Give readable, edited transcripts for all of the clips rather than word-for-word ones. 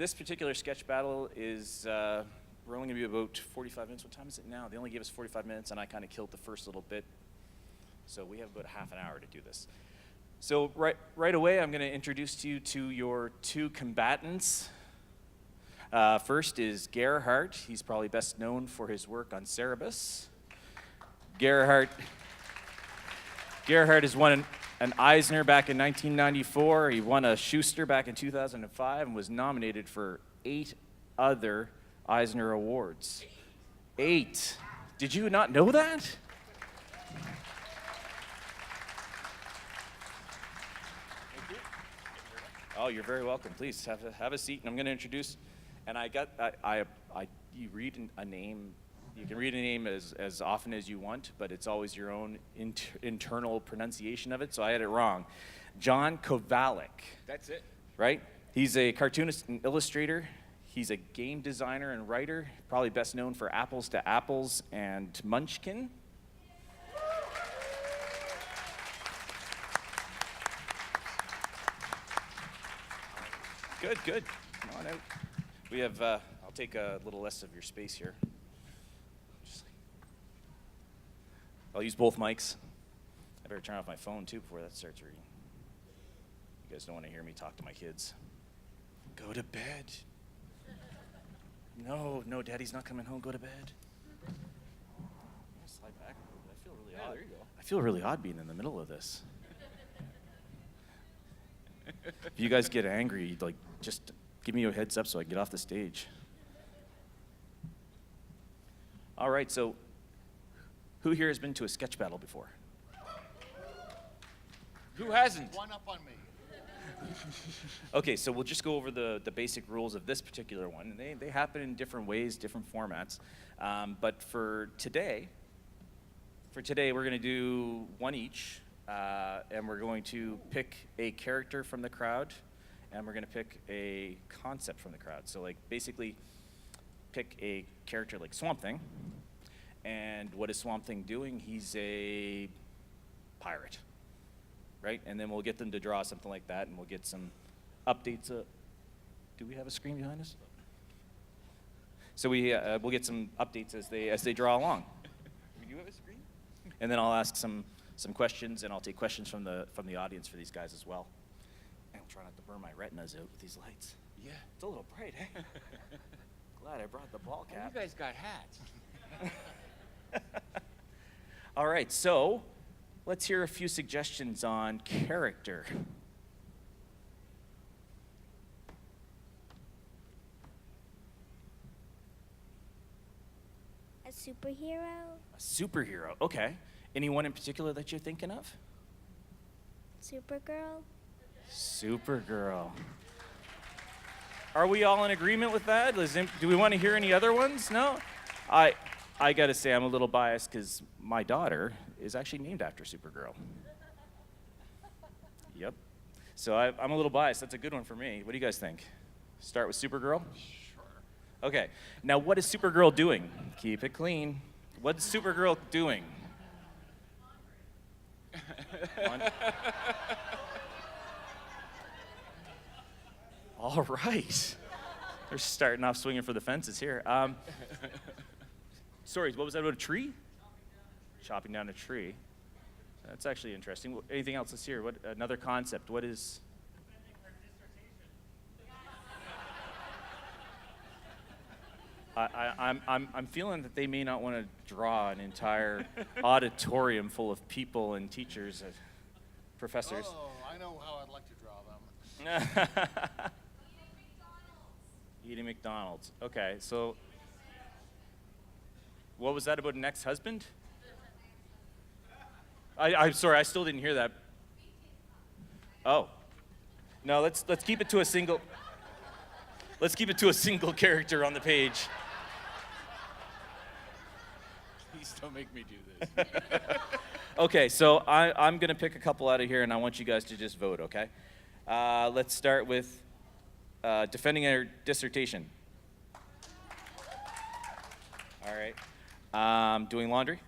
This particular sketch battle is, we're only going to be about 45 minutes. What time is it now? They only gave us 45 minutes, and I kind of killed the first little bit. So we have about half an hour to do this. So right away, I'm going to introduce you to your two combatants. First is Gerhard. He's probably best known for his work on Cerebus. Gerhard has won an Eisner back in 1994. He won a Schuster back in 2005 and was nominated for 8 other Eisner Awards. 8. Did you not know that? Oh, you're very welcome. Please have a seat, and I'm going to introduce. And you read a name. You can read a name as often as you want, but it's always your own internal pronunciation of it. So I had it wrong. John Kovalic. That's it. Right? He's a cartoonist and illustrator. He's a game designer and writer. Probably best known for Apples to Apples and Munchkin. Good. Come on out. We have, I'll take a little less of your space here. I'll use both mics. I better turn off my phone too before that starts ringing. You guys don't want to hear me talk to my kids. Go to bed. No, Daddy's not coming home. Go to bed. Slide back. I feel really odd. There you go. I feel really odd being in the middle of this. If you guys get angry, just give me a heads up so I can get off the stage. All right, so who here has been to a sketch battle before? Who hasn't? One up on me. Okay, so we'll just go over the basic rules of this particular one. They happen in different ways, different formats. But for today, we're going to do one each. And we're going to pick a character from the crowd, and we're going to pick a concept from the crowd. So basically pick a character like Swamp Thing. And what is Swamp Thing doing? He's a pirate, right? And then we'll get them to draw something like that, and we'll get some updates. Do we have a screen behind us? So we'll get some updates as they draw along. Do you have a screen? And then I'll ask some questions, and I'll take questions from the audience for these guys as well. And I'll try not to burn my retinas out with these lights. Yeah. It's a little bright, eh? Glad I brought the ball cap. You guys got hats. All right, so let's hear a few suggestions on character. A superhero? A superhero, okay. Anyone in particular that you're thinking of? Supergirl? Supergirl. Are we all in agreement with that? Do we want to hear any other ones? No? I got to say I'm a little biased because my daughter is actually named after Supergirl. Yep. So I'm a little biased. That's a good one for me. What do you guys think? Start with Supergirl? Sure. Okay. Now, what is Supergirl doing? Keep it clean. What's Supergirl doing? All right. They're starting off swinging for the fences here. Sorry, what was that about a tree? Chopping down a tree. That's actually interesting. Anything else? Let's hear. What another concept? What is? I'm feeling that they may not want to draw an entire auditorium full of people and teachers, professors. Oh, I know how I'd like to draw them. Eating McDonald's. Okay, so what was that about an ex-husband? I'm sorry, I still didn't hear that. Oh, no. Let's keep it to a single. Let's keep it to a single character on the page. Please don't make me do this. Okay, so I'm gonna pick a couple out of here, and I want you guys to just vote. Okay. Let's start with defending our dissertation. All right. Doing laundry.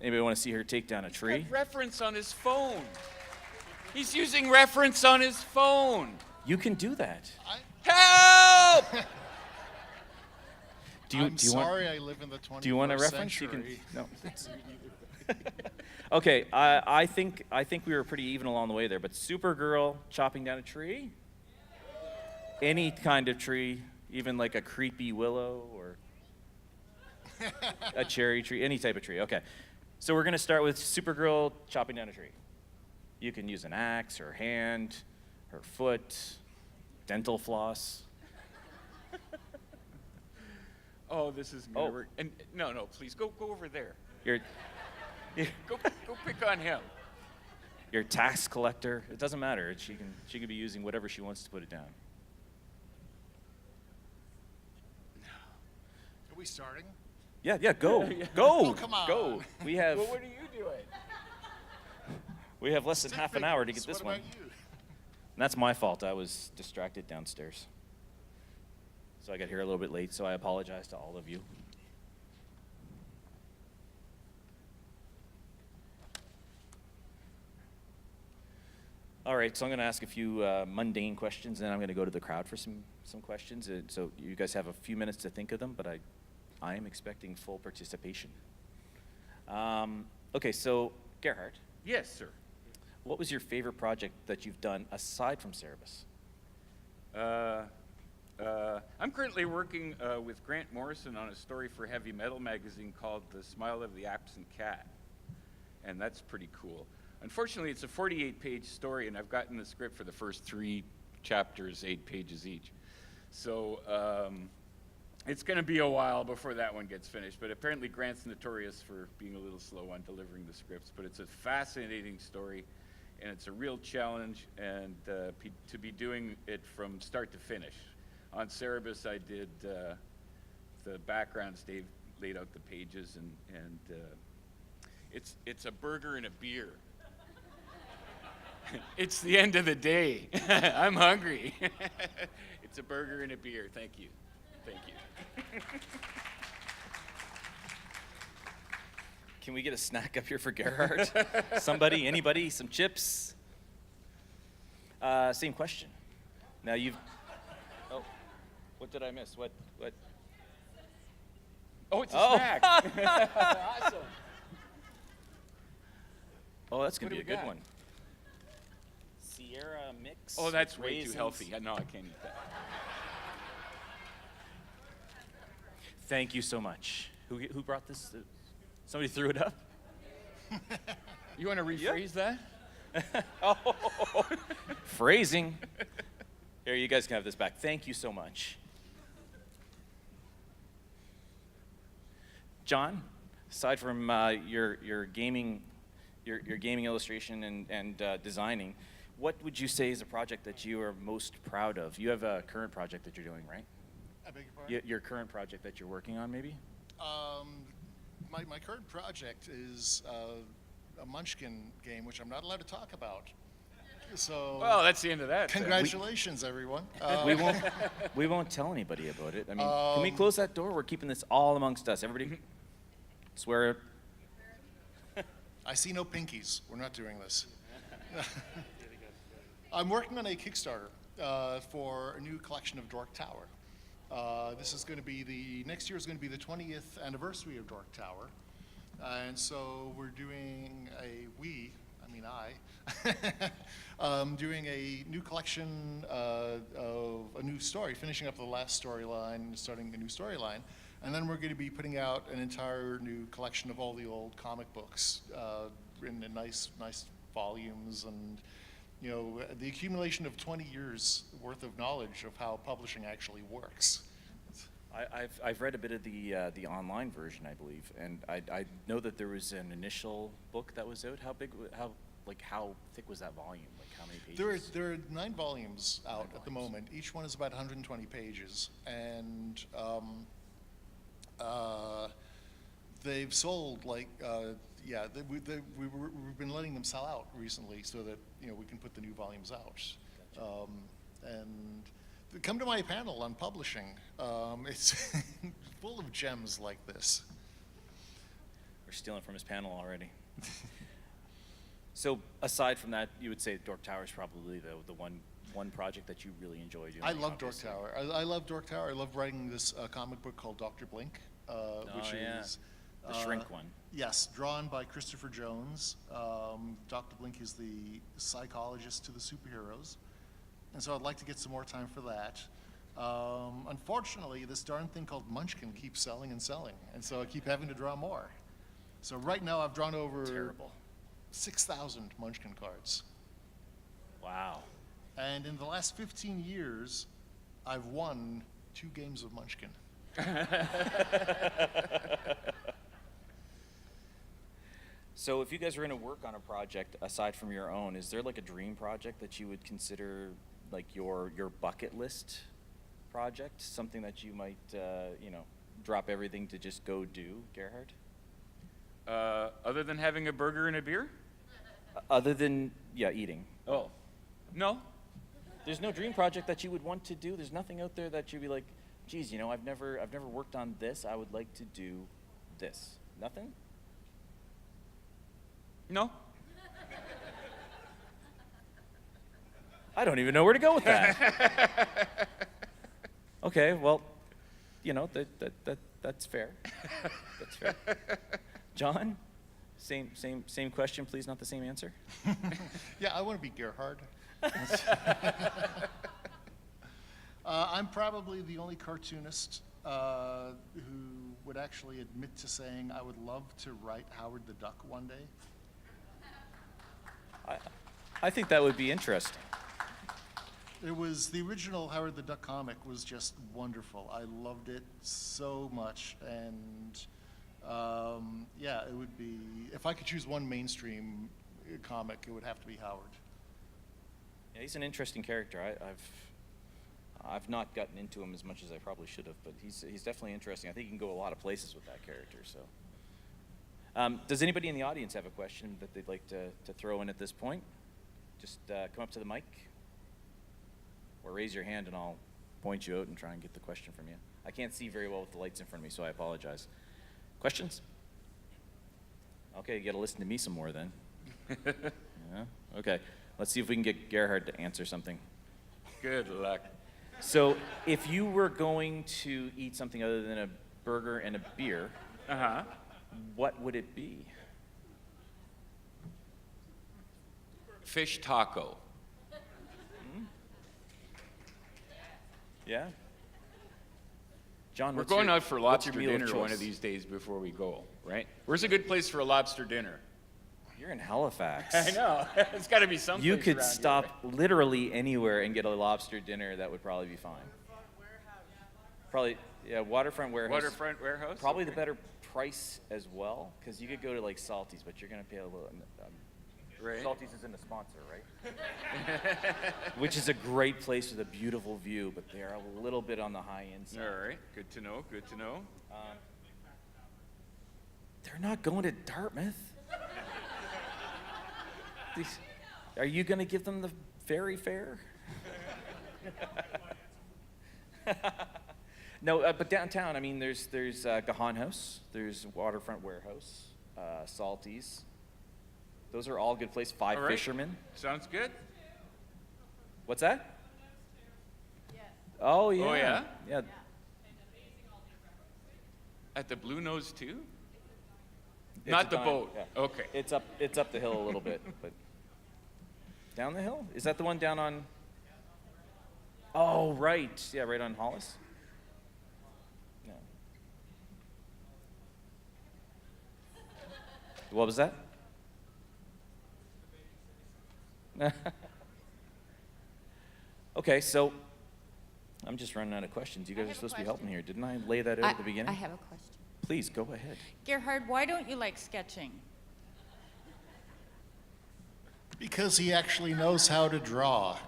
Anybody want to see her take down a tree? That reference on his phone. He's using reference on his phone. You can do that. Help! I'm sorry I live in the 21st Do you want a reference? century. You can. No. Okay, I think we were pretty even along the way there. But Supergirl chopping down a tree, any kind of tree, even like a creepy willow or a cherry tree, any type of tree. Okay, so we're gonna start with Supergirl chopping down a tree. You can use an axe, her hand, her foot, dental floss. Oh, this is gonna Oh. work. And no, please go over there. Your Go pick on him. your tax collector. It doesn't matter. She can be using whatever she wants to put it down. Are we starting? Yeah, go, go, Oh, come on. go. We have Well, what are you doing? less than half an hour to get this What one. about you? And that's my fault. I was distracted downstairs. So I got here a little bit late, so I apologize to all of you. All right, so I'm going to ask a few mundane questions, and then I'm going to go to the crowd for some questions. So you guys have a few minutes to think of them, but I am expecting full participation. Okay, so Gerhard, Yes, sir. what was your favorite project that you've done aside from Cerebus? I'm currently working with Grant Morrison on a story for Heavy Metal magazine called The Smile of the Absent Cat. And that's pretty cool. Unfortunately, it's a 48-page story, and I've gotten the script for the first 3 chapters, 8 pages each. So it's going to be a while before that one gets finished. But apparently Grant's notorious for being a little slow on delivering the scripts. But it's a fascinating story, and it's a real challenge, and to be doing it from start to finish. On Cerebus, I did the backgrounds. Dave laid out the pages, and it's a burger and a beer. It's the end of the day. I'm hungry. It's a burger and a beer. Thank you. Thank you. Can we get a snack up here for Gerhard? Somebody, anybody, some chips? Same question. Now you've. Oh, what did I miss? What? Oh, it's a Oh. snack. Awesome. Oh, that's gonna What be a do we good got? one. Sierra mix. Oh, that's with way raisins. too healthy. No, I can't eat that. Thank you so much. Who brought this? Somebody threw it up. You want to rephrase that? Oh, phrasing. Here, you guys can have this back. Thank you so much. John, aside from your gaming illustration and designing, what would you say is a project that you are most proud of? You have a current project that you're doing, right? I beg your pardon? Your current project that you're working on, maybe? My current project is a Munchkin game, which I'm not allowed to talk about. So, Well, that's the end of that. then. congratulations, everyone. We won't tell anybody about it. I mean, can we close that door? We're keeping this all amongst us. Everybody, swear. I see no pinkies. We're not doing this. I'm working on a Kickstarter for a new collection of Dork Tower. This is going to be next year is going to be the 20th anniversary of Dork Tower. And so we're doing doing a new collection of a new story, finishing up the last storyline, starting a new storyline. And then we're going to be putting out an entire new collection of all the old comic books in nice volumes, and the accumulation of 20 years worth of knowledge of how publishing actually works. I've read a bit of the online version, I believe, and I know that there was an initial book that was out. How thick was that volume? Like how many pages? There are 9 volumes out at the moment. Each one is about 120 pages, and they've sold we've been letting them sell out recently so that we can put the new volumes out. And come to my panel on publishing. It's full of gems like this. We're stealing from his panel already. So aside from that, you would say Dork Tower is probably the one project that you really enjoy doing. I love Dork obviously. Tower. I love Dork Tower. I love writing this comic book called Dr. Blink, which yeah. is The shrink one. Yes, drawn by Christopher Jones. Dr. Blink is the psychologist to the superheroes, and so I'd like to get some more time for that. Unfortunately, this darn thing called Munchkin keeps selling and selling, and so I keep having to draw more. So right now I've drawn over Terrible. 6,000 Munchkin cards. Wow. And in the last 15 years, I've won 2 games of Munchkin. So if you guys were going to work on a project aside from your own, is there like a dream project that you would consider like your bucket list project? Something that you might, drop everything to just go do, Gerhard? Other than having a burger and a beer? Other than, eating. Oh, no. There's no dream project that you would want to do? There's nothing out there that you'd be like, geez, I've never worked on this. I would like to do this. Nothing? No. I don't even know where to go with that. Okay, well, that's fair. That's fair. John, same question, please, not the same answer. Yeah, I want to be Gerhard. I'm probably the only cartoonist who would actually admit to saying I would love to write Howard the Duck one day. I think that would be interesting. It was the original Howard the Duck comic was just wonderful. I loved it so much, and it would be, if I could choose one mainstream comic, it would have to be Howard. Yeah, he's an interesting character. I've not gotten into him as much as I probably should have, but he's definitely interesting. I think he can go a lot of places with that character. So, does anybody in the audience have a question that they'd like to throw in at this point? Just come up to the mic, or raise your hand, and I'll point you out and try and get the question from you. I can't see very well with the lights in front of me, so I apologize. Questions? Okay, you got to listen to me some more then. Yeah. Okay. Let's see if we can get Gerhard to answer something. Good luck. So, if you were going to eat something other than a burger and a beer, what would it be? Fish taco. Yeah. John, We're what's going your- out for what's your lobster meal of dinner one choice? of these days before we go, right? Where's a good place for a lobster dinner? You're in Halifax. I know. It's got to be something. You could stop literally anywhere and get a lobster dinner. That would probably be fine. Probably, yeah, waterfront warehouse. Waterfront warehouse. Probably Okay. the better price as well, because you could go to like Salty's, but you're gonna pay a little. Right. Salty's isn't a sponsor, right? Which is a great place with a beautiful view, but they are a little bit on the high end side. All right. Good to know. Good to know. They're not going to Dartmouth. Are you going to give them the ferry fare? No, but downtown, I mean, there's Gahan House, there's Waterfront Warehouse, Salty's. Those are all good places. Five All right. Fishermen. Sounds good. What's that? Oh yeah. Oh, yeah? Yeah. At the Blue Nose too? It's Not a the dime, boat. yeah. Okay. It's up the hill a little bit, but down the hill? Is that the one down on? Oh right, yeah, right on Hollis. No. What was that? Okay, so I'm just running out of questions. You guys are have a supposed to be question. helping here. Didn't I lay that out at the beginning? I have a question. Please go ahead. Gerhard, why don't you like sketching? Because he actually knows how to draw.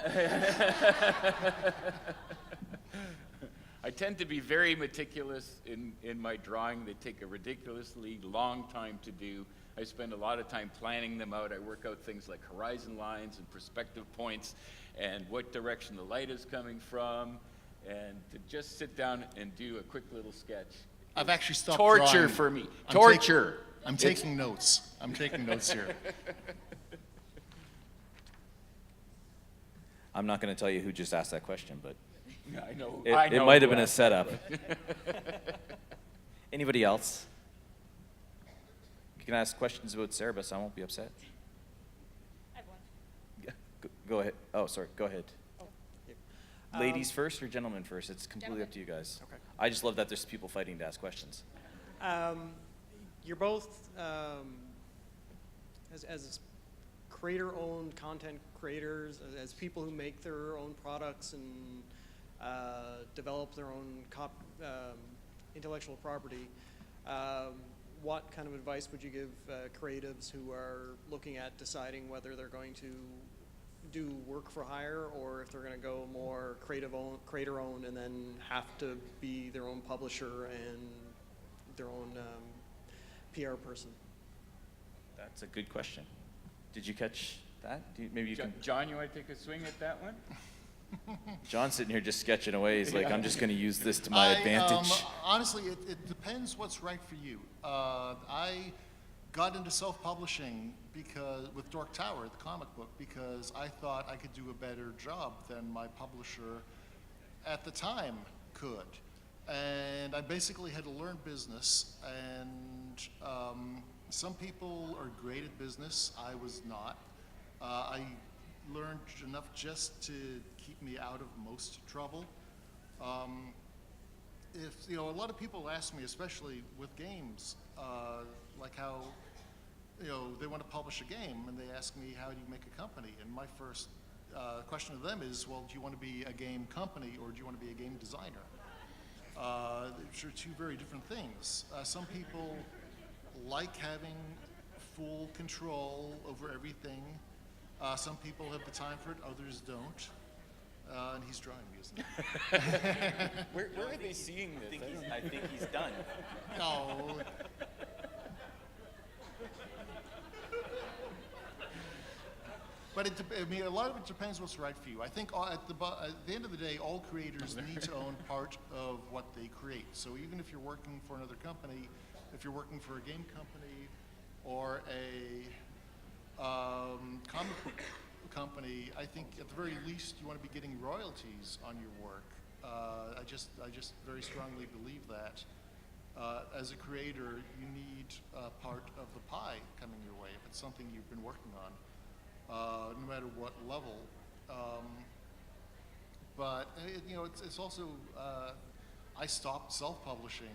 I tend to be very meticulous in my drawing. They take a ridiculously long time to do. I spend a lot of time planning them out. I work out things like horizon lines and perspective points and what direction the light is coming from. And to just sit down and do a quick little sketch. I've actually stopped Torture drawing. for me. I'm Torture. I'm taking notes. I'm taking notes here. I'm not going to tell you who just asked that question, but Yeah, I know. it might have who been a asked that setup. question. Anybody else? You can ask questions about Cerebus. I won't be upset. I have one. Yeah, go ahead. Oh, sorry. Go ahead. Um, Ladies first or gentlemen first? It's completely up to you guys. Okay. I just love that there's people fighting to ask questions. You're both, as creator-owned content creators, as people who make their own products and develop their own intellectual property, what kind of advice would you give creatives who are looking at deciding whether they're going to do work for hire or if they're going to go more creator-owned and then have to be their own publisher and their own PR person? That's a good question. Did you catch that? Maybe you can. John, you want to take a swing at that one? John's sitting here just sketching away. He's like, I'm just going to use this to my advantage. Honestly, it depends what's right for you. I got into self-publishing with Dork Tower, the comic book, because I thought I could do a better job than my publisher at the time could. And I basically had to learn business, and some people are great at business. I was not. I learned enough just to keep me out of most trouble. A lot of people ask me, especially with games, like how, they want to publish a game, and they ask me, how do you make a company? And my first question to them is, well, do you want to be a game company or do you want to be a game designer? These are two very different things. Some people like having full control over everything. Some people have the time for it, others don't. And he's drawing me, isn't he? Where are they seeing this? I think he's done. No. But a lot of it depends what's right for you. I think at the end of the day, all creators need to own part of what they create. So even if you're working for another company, if you're working for a game company or a comic book company, I think at the very least you want to be getting royalties on your work. I just very strongly believe that. As a creator, you need part of the pie coming your way if it's something you've been working on. No matter what level. But it's also, I stopped self-publishing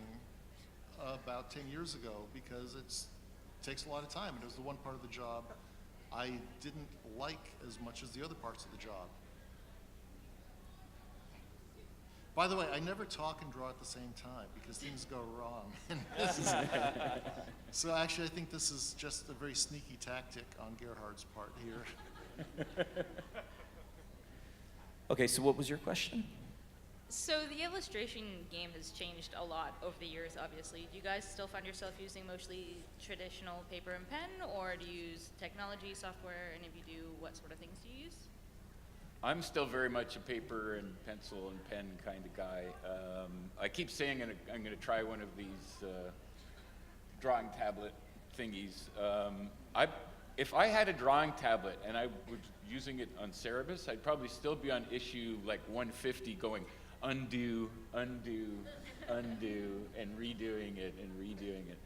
about 10 years ago because it takes a lot of time, and it was the one part of the job I didn't like as much as the other parts of the job. By the way, I never talk and draw at the same time because things go wrong. So actually, I think this is just a very sneaky tactic on Gerhard's part here. Okay, so what was your question? So the illustration game has changed a lot over the years, obviously. Do you guys still find yourself using mostly traditional paper and pen, or do you use technology, software, and if you do, what sort of things do you use? I'm still very much a paper and pencil and pen kind of guy. I keep saying I'm going to try one of these drawing tablet thingies. If I had a drawing tablet and I was using it on Cerebus, I'd probably still be on issue like 150 going undo, undo, undo, and redoing it and redoing it.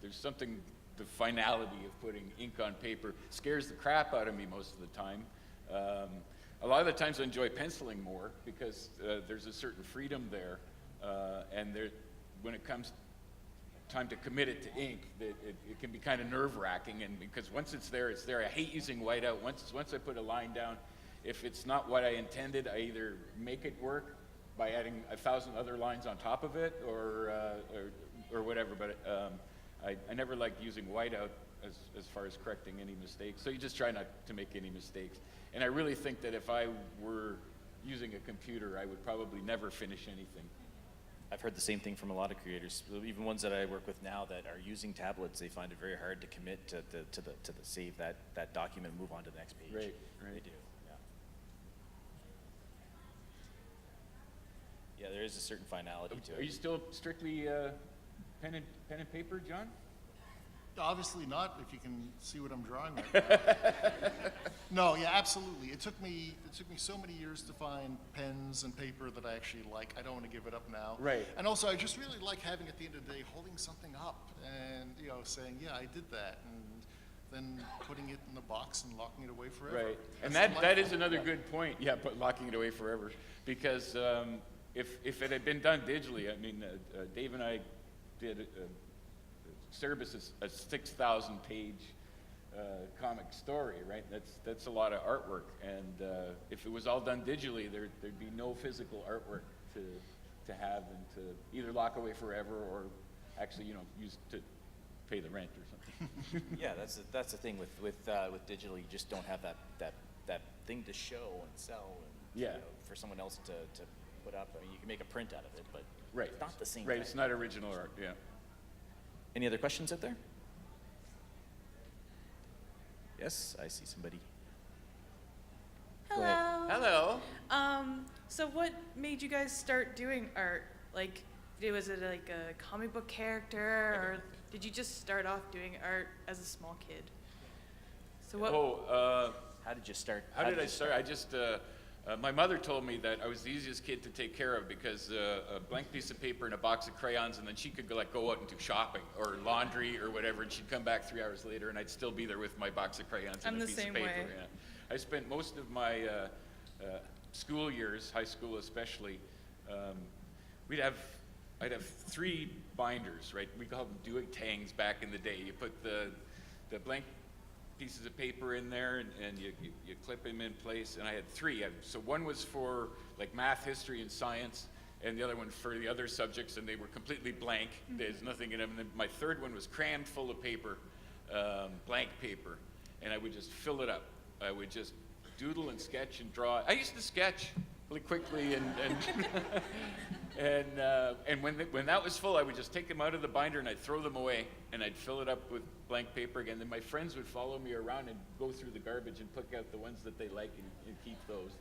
There's something, the finality of putting ink on paper scares the crap out of me most of the time. A lot of the times I enjoy penciling more because there's a certain freedom there, and when it comes time to commit it to ink, it can be kind of nerve-wracking, and because once it's there, it's there. I hate using whiteout. Once I put a line down, if it's not what I intended, I either make it work by adding 1,000 other lines on top of it, or whatever. But I never liked using whiteout as far as correcting any mistakes. So you just try not to make any mistakes. And I really think that if I were using a computer, I would probably never finish anything. I've heard the same thing from a lot of creators, even ones that I work with now that are using tablets. They find it very hard to commit to the save that document and move on to the next page. Right. They do. Yeah, there is a certain finality to it. Are you still strictly pen and paper, John? Obviously not, if you can see what I'm drawing right now. No, yeah, absolutely. It took me so many years to find pens and paper that I actually like. I don't want to give it up now. Right. And also, I just really like having, at the end of the day, holding something up and, saying, yeah, I did that, and then putting it in the box and locking it away forever. Right, and That's that is delightful. another good point, yeah, but locking it away forever. Because if it had been done digitally, I mean, Dave and I did Cerebus a 6,000 page comic story, right? That's a lot of artwork, and if it was all done digitally, there'd be no physical artwork to have and to either lock away forever or actually, use to pay the rent or something. Yeah, that's the thing with digital. You just don't have that thing to show and sell, and Yeah. for someone else to put up. I mean, you can make a print out of it, but Right. it's not the same. Right, thing. it's not original art, yeah. Any other questions out there? Yes, I see somebody. Go ahead. Hello. Hello. So what made you guys start doing art? Like, was it like a comic book character, or did you just start off doing art as a small kid? So what? How did you start? How did I start? I just, my mother told me that I was the easiest kid to take care of because a blank piece of paper and a box of crayons, and then she could go out and do shopping or laundry or whatever, and she'd come back 3 hours later, and I'd still be there with my box of crayons and I'm a the piece same of paper. way. Yeah. I spent most of my school years, high school especially, I'd have 3 binders, right? We called them duotangs back in the day. You put the blank pieces of paper in there, and you clip them in place, and I had 3. So one was for like math, history, and science, and the other one for the other subjects, and they were completely blank. There's nothing in them. And then my third one was crammed full of paper, blank paper, and I would just fill it up. I would just doodle and sketch and draw. I used to sketch really quickly, and when that was full, I would just take them out of the binder and I'd throw them away, and I'd fill it up with blank paper again. Then my friends would follow me around and go through the garbage and pick out the ones that they like and keep those.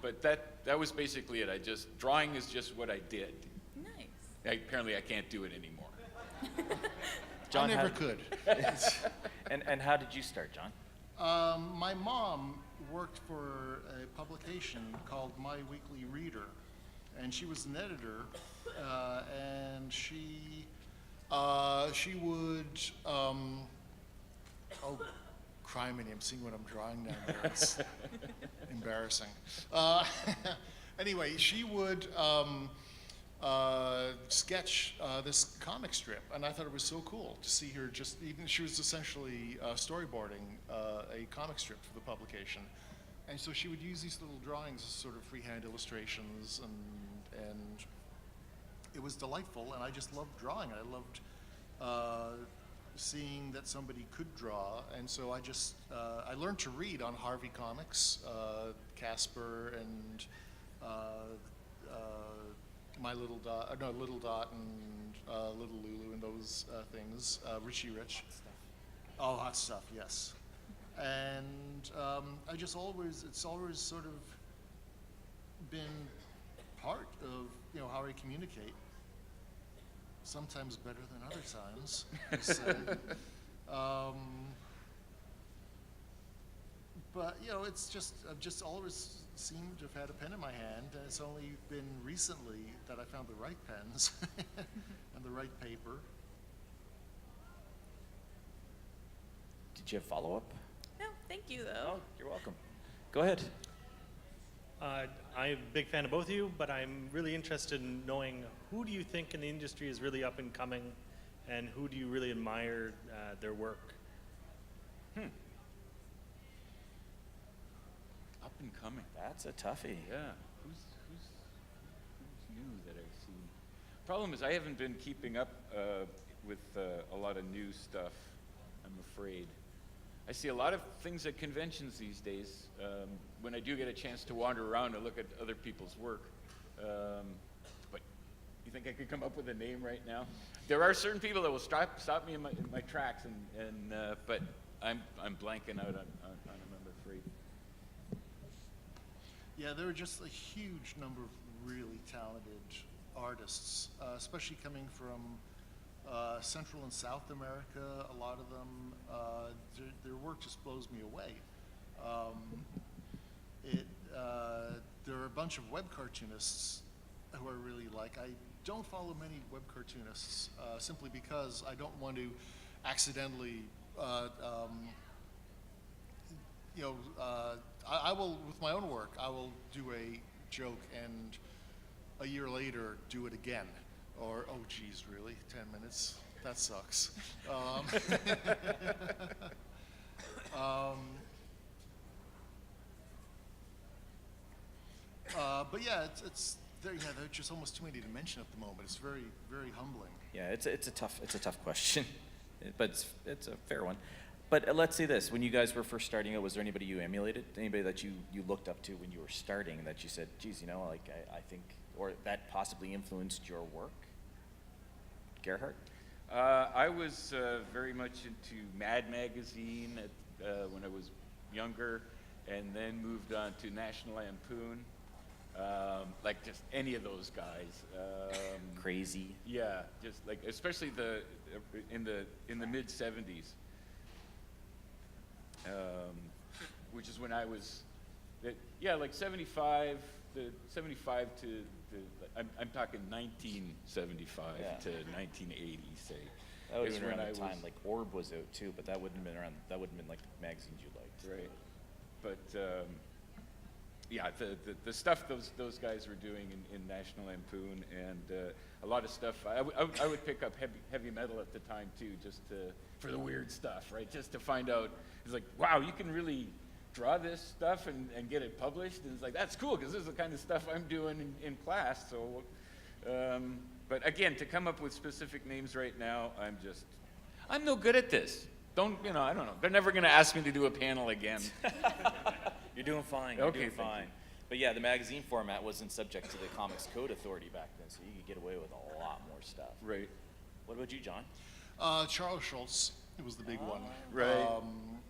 But that was basically it. Drawing is just what I did. Nice. Apparently I can't do it anymore. John, I never could. And how did you start, John? My mom worked for a publication called My Weekly Reader, and she was an editor, and she would, oh, criminy, I'm seeing what I'm drawing now. It's embarrassing. Anyway, she would sketch this comic strip, and I thought it was so cool to see her she was essentially storyboarding a comic strip for the publication. And so she would use these little drawings as sort of freehand illustrations, and it was delightful, and I just loved drawing. I loved seeing that somebody could draw, and so I learned to read on Harvey Comics, Casper, and Little Dot, and Little Lulu, and those things. Richie Rich. Oh, hot stuff, yes. And it's always sort of been part of how I communicate. Sometimes better than other times. But I've just always seemed to have had a pen in my hand, and it's only been recently that I found the right pens and the right paper. Did you have follow-up? No, thank you though. Oh, you're welcome. Go ahead. I'm a big fan of both of you, but I'm really interested in knowing who do you think in the industry is really up and coming, and who do you really admire their work? Up and coming. That's a toughie. Yeah. Who's new that I've seen? Problem is I haven't been keeping up with a lot of new stuff, I'm afraid. I see a lot of things at conventions these days. When I do get a chance to wander around and look at other people's work. But you think I could come up with a name right now? There are certain people that will stop me in my tracks, but I'm blanking out on them, I'm afraid. Yeah, there are just a huge number of really talented artists, especially coming from Central and South America, a lot of them, their work just blows me away. There are a bunch of web cartoonists who I really like. I don't follow many web cartoonists simply because I don't want to accidentally, I will, with my own work, I will do a joke and a year later do it again. Or, oh geez, really? 10 minutes? That sucks. But yeah, there are just almost too many to mention at the moment. It's very, very humbling. Yeah, it's a tough question, but it's a fair one. But let's say this: when you guys were first starting out, was there anybody you emulated? Anybody that you looked up to when you were starting that you said, "Geez, like I think," or that possibly influenced your work? Gerhard? I was very much into Mad Magazine when I was younger, and then moved on to National Lampoon. Like just any of those guys. Crazy. Yeah, just like especially in the mid '70s, which is when I was, like 75 to I'm talking 1975 to 1980, say. That would is have been when around I the time was- like Orb was out too, but that wouldn't have been around. That wouldn't have been like the magazines you liked. Right, but yeah, the stuff those guys were doing in National Lampoon, and a lot of stuff. I would pick up heavy metal at the time too, just for the weird stuff, right? Just to find out, it's like, wow, you can really draw this stuff and get it published, and it's like, that's cool, because this is the kind of stuff I'm doing in class. So, but again, to come up with specific names right now, I'm no good at this. I don't know. They're never going to ask me to do a panel again. You're doing fine. Okay, You're doing thank fine. you. But yeah, the magazine format wasn't subject to the Comics Code Authority back then, so you could get away with a lot more stuff. Right. What about you, John? Charles Schultz was the big one. Right.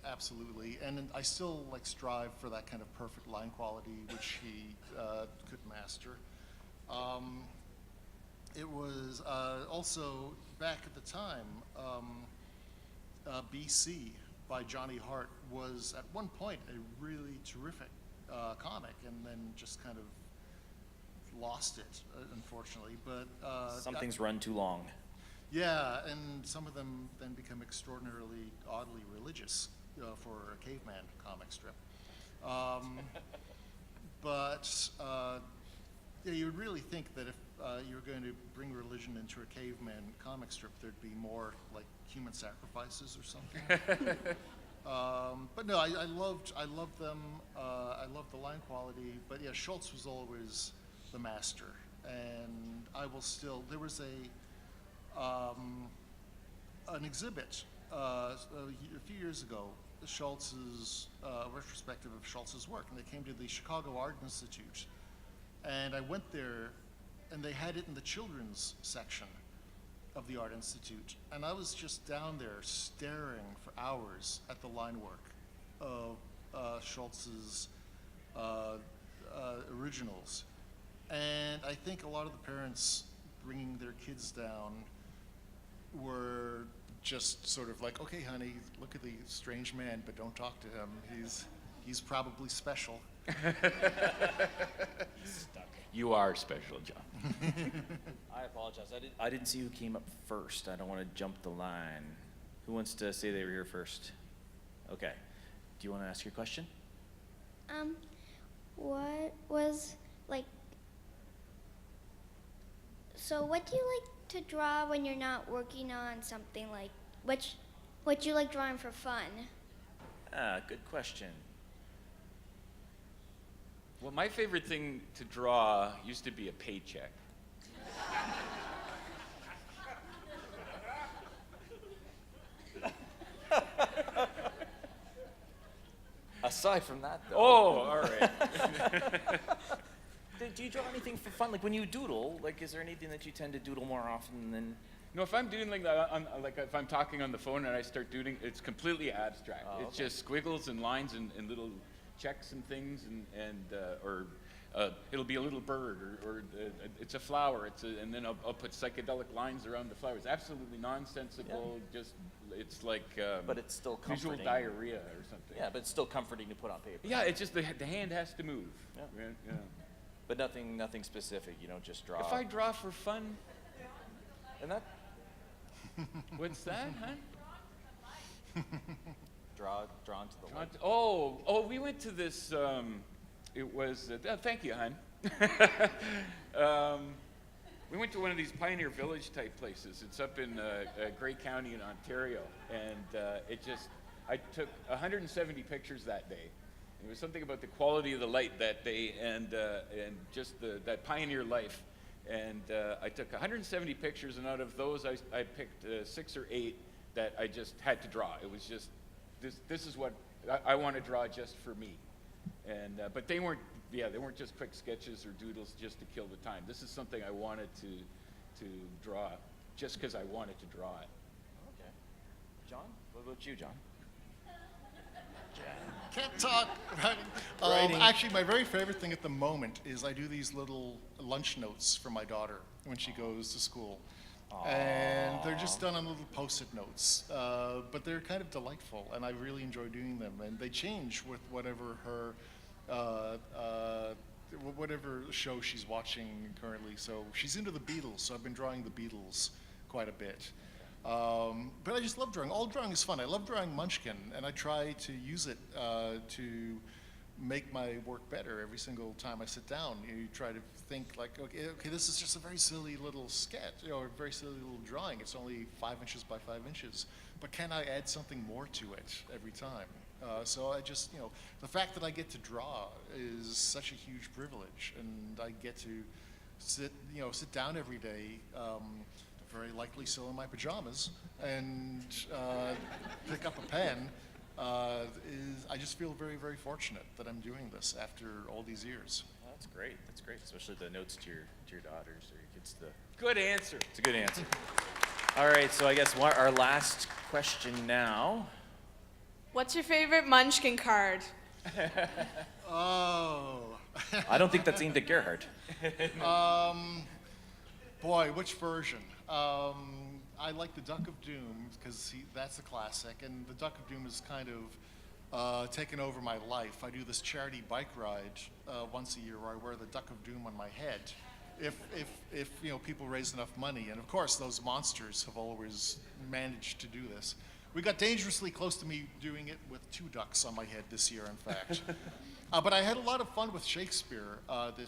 Absolutely, and I still strive for that kind of perfect line quality, which he could master. It was also back at the time, BC by Johnny Hart was at one point a really terrific comic, and then just kind of lost it, unfortunately. But Some things run too long. yeah, and some of them then become extraordinarily oddly religious for a caveman comic strip. But you would really think that if you were going to bring religion into a caveman comic strip, there'd be more like human sacrifices or something. But no, I loved them. I loved the line quality. But yeah, Schultz was always the master, and I will still. There was an exhibit a few years ago, Schultz's retrospective of Schultz's work, and they came to the Chicago Art Institute, and I went there, and they had it in the children's section of the Art Institute, and I was just down there staring for hours at the line work of Schultz's originals, and I think a lot of the parents bringing their kids down were just sort of like, okay, honey, look at the strange man, but don't talk to him. He's probably special. You are special, John. I apologize. I didn't see who came up first. I don't want to jump the line. Who wants to say they were here first? Okay. Do you want to ask your question? What was so what do you like to draw when you're not working on something, what do you like drawing for fun? Good question. Well, my favorite thing to draw used to be a paycheck. Aside from that, though. Oh, all right. Do you draw anything for fun? Like when you doodle, is there anything that you tend to doodle more often than? No, if I'm doing if I'm talking on the phone and I start doing, it's completely abstract. Oh, It's okay. just squiggles and lines and little checks and things, or it'll be a little bird, or it's a flower. And then I'll put psychedelic lines around the flower. It's absolutely nonsensical. Just it's like But it's still visual comforting. diarrhea or something. Yeah, but it's still comforting to put on paper. Yeah, it's just the hand has to move. Yeah. Yeah. But nothing specific. You don't just draw. If I draw for fun, and that what's that, huh? drawn to the light. Oh, we went to this, it was, thank you, hon. We went to one of these Pioneer Village type places. It's up in Grey County in Ontario. And I took 170 pictures that day. It was something about the quality of the light that day and just that pioneer life. And I took 170 pictures, and out of those, I picked 6 or 8 that I just had to draw. It was just, this is what I want to draw just for me. And but they weren't just quick sketches or doodles just to kill the time. This is something I wanted to draw just because I wanted to draw it. Okay. John, what about you, John? Can't talk. Writing. Actually, my very favorite thing at the moment is I do these little lunch notes for my daughter when she goes to school. And they're just done on little Post-it notes, but they're kind of delightful, and I really enjoy doing them. And they change with whatever whatever show she's watching currently. So she's into the Beatles, so I've been drawing the Beatles quite a bit. But I just love drawing. All drawing is fun. I love drawing Munchkin, and I try to use it to make my work better every single time I sit down. You try to think like, okay, this is just a very silly little sketch, or a very silly little drawing. It's only 5 inches by 5 inches, but can I add something more to it every time? So I just, the fact that I get to draw is such a huge privilege, and I get to sit down every day, very likely still in my pajamas, and pick up a pen. I just feel very, very fortunate that I'm doing this after all these years. Well, that's great. That's great, especially the notes to your daughters or your kids. Good answer. It's a good answer. All right, so I guess our last question now. What's your favorite Munchkin card? Oh. I don't think that's aimed at Gerhard. Boy, which version? I like the Duck of Doom because that's a classic, and the Duck of Doom has kind of taken over my life. I do this charity bike ride once a year where I wear the Duck of Doom on my head. If people raise enough money, and of course those monsters have always managed to do this. We got dangerously close to me doing it with 2 ducks on my head this year, in fact. But I had a lot of fun with Shakespeare, the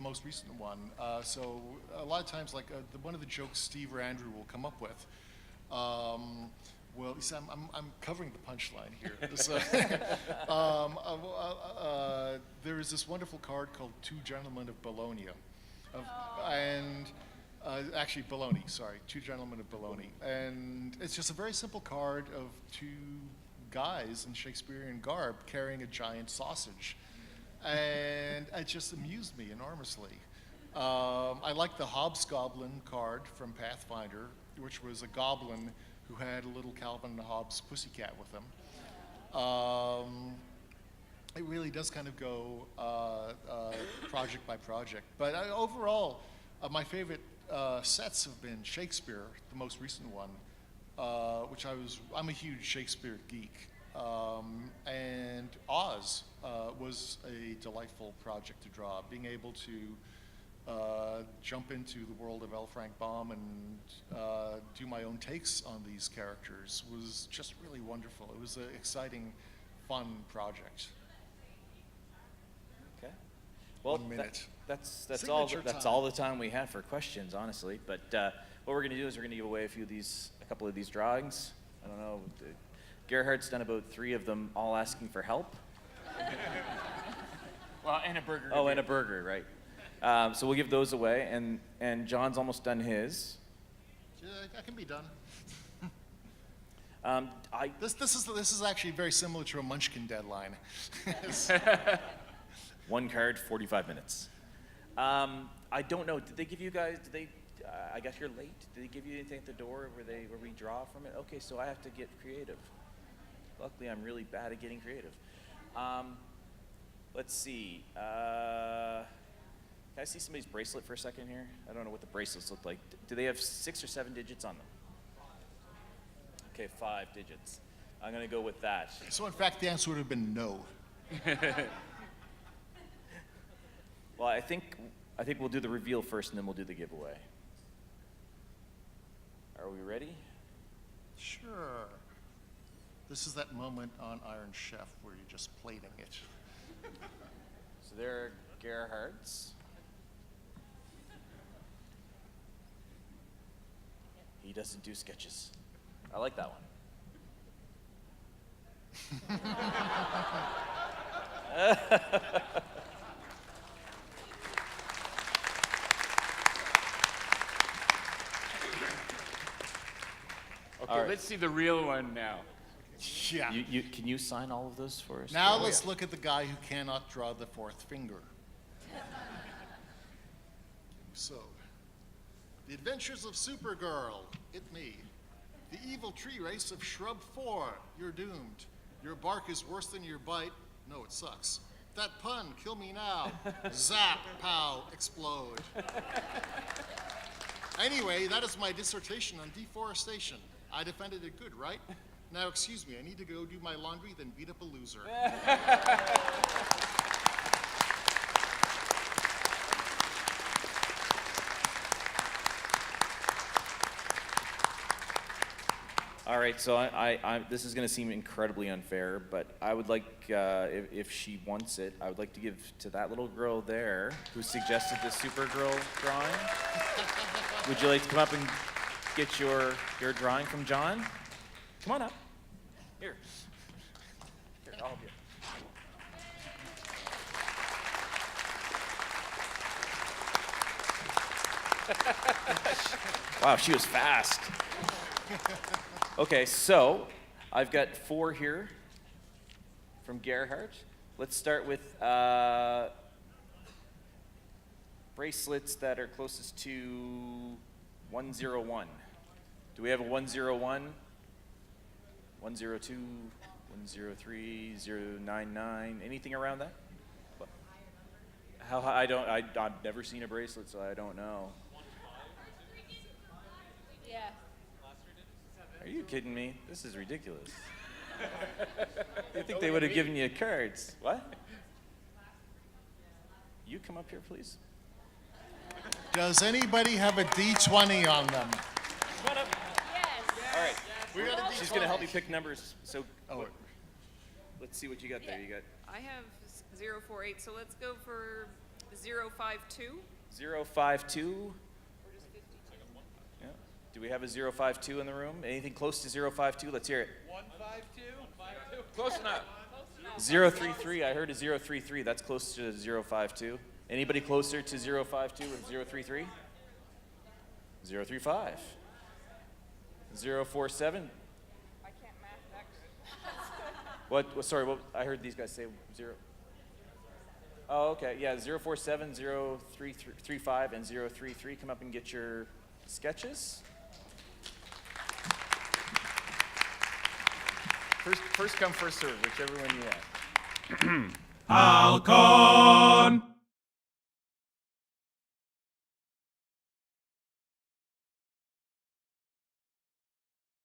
most recent one. So a lot of times, like one of the jokes Steve or Andrew will come up with. Well, you see, I'm covering the punchline here. There is this wonderful card called Two Gentlemen of Bologna, actually Bologna, sorry, Two Gentlemen of Bologna, and it's just a very simple card of 2 guys in Shakespearean garb carrying a giant sausage, and it just amused me enormously. I like the Hobgoblin card from Pathfinder, which was a goblin who had a little Calvin and Hobbes pussycat with him. It really does kind of go project by project, but overall, my favorite sets have been Shakespeare, the most recent one, which I'm a huge Shakespeare geek. And Oz was a delightful project to draw. Being able to jump into the world of L. Frank Baum and do my own takes on these characters was just really wonderful. It was an exciting, fun project. Okay. Well, 1 minute. That's Signature time. all the time we have for questions, honestly. But what we're going to do is we're going to give away a couple of these drawings. I don't know. Gerhard's done about 3 of them, all asking for help. Well, and a burger. Oh, and a burger, right? So we'll give those away, and John's almost done his. Yeah, that can be done. This is actually very similar to a Munchkin deadline. 1 card, 45 minutes. I don't know. Did they give you guys? I guess you're late. Did they give you anything at the door where we draw from it? Okay, so I have to get creative. Luckily, I'm really bad at getting creative. Let's see. Can I see somebody's bracelet for a second here? I don't know what the bracelets look like. Do they have 6 or 7 digits on them? Okay, 5 digits. I'm gonna go with that. So in fact, the answer would have been no. Well, I think we'll do the reveal first, and then we'll do the giveaway. Are we ready? Sure. This is that moment on Iron Chef where you're just plating it. So there are Gerhard's. He doesn't do sketches. I like that one. Okay, All right. let's see the real one now. Yeah. Can you sign all of those for us? Now let's look at the guy who cannot draw the 4th finger. So, The Adventures of Supergirl, it me. The Evil Tree Race of Shrub 4, you're doomed. Your bark is worse than your bite. No, it sucks. That pun, kill me now. Zap, pow, explode. Anyway, that is my dissertation on deforestation. I defended it good, right? Now, excuse me, I need to go do my laundry, then beat up a loser. All right, so this is going to seem incredibly unfair, but I would like, if she wants it, I would like to give to that little girl there who suggested the Supergirl drawing. Would you like to come up and get your drawing from John? Come on up. Here, I'll help you. Wow, she was fast. Okay, so I've got 4 here from Gerhard. Let's start with bracelets that are closest to 101. Do we have a 101? 102, 103, 099, anything around that? How high? I've never seen a bracelet, so I don't know. Yeah. Are you kidding me? This is ridiculous. I think they would have given you cards. What? You come up here, please. Does anybody have a D20 on them? Come on up. Yes. All right. We got a D20. She's going to help you pick numbers. So Oh, let's see what you got there. You got I have 048, so let's go for 052. 052. Yeah. Do we have a 052 in the room? Anything close to 052? Let's hear it. 152. Close enough. 033. I heard a 033. That's close to 052. Anybody closer to 052 or 033? 035. 047. I can't math that good. What? Sorry. What? I heard these guys say 0. Oh, okay. Yeah. 047, 035, and 033. Come up and get your sketches. First come, first serve, whichever one you have. Hal-Con!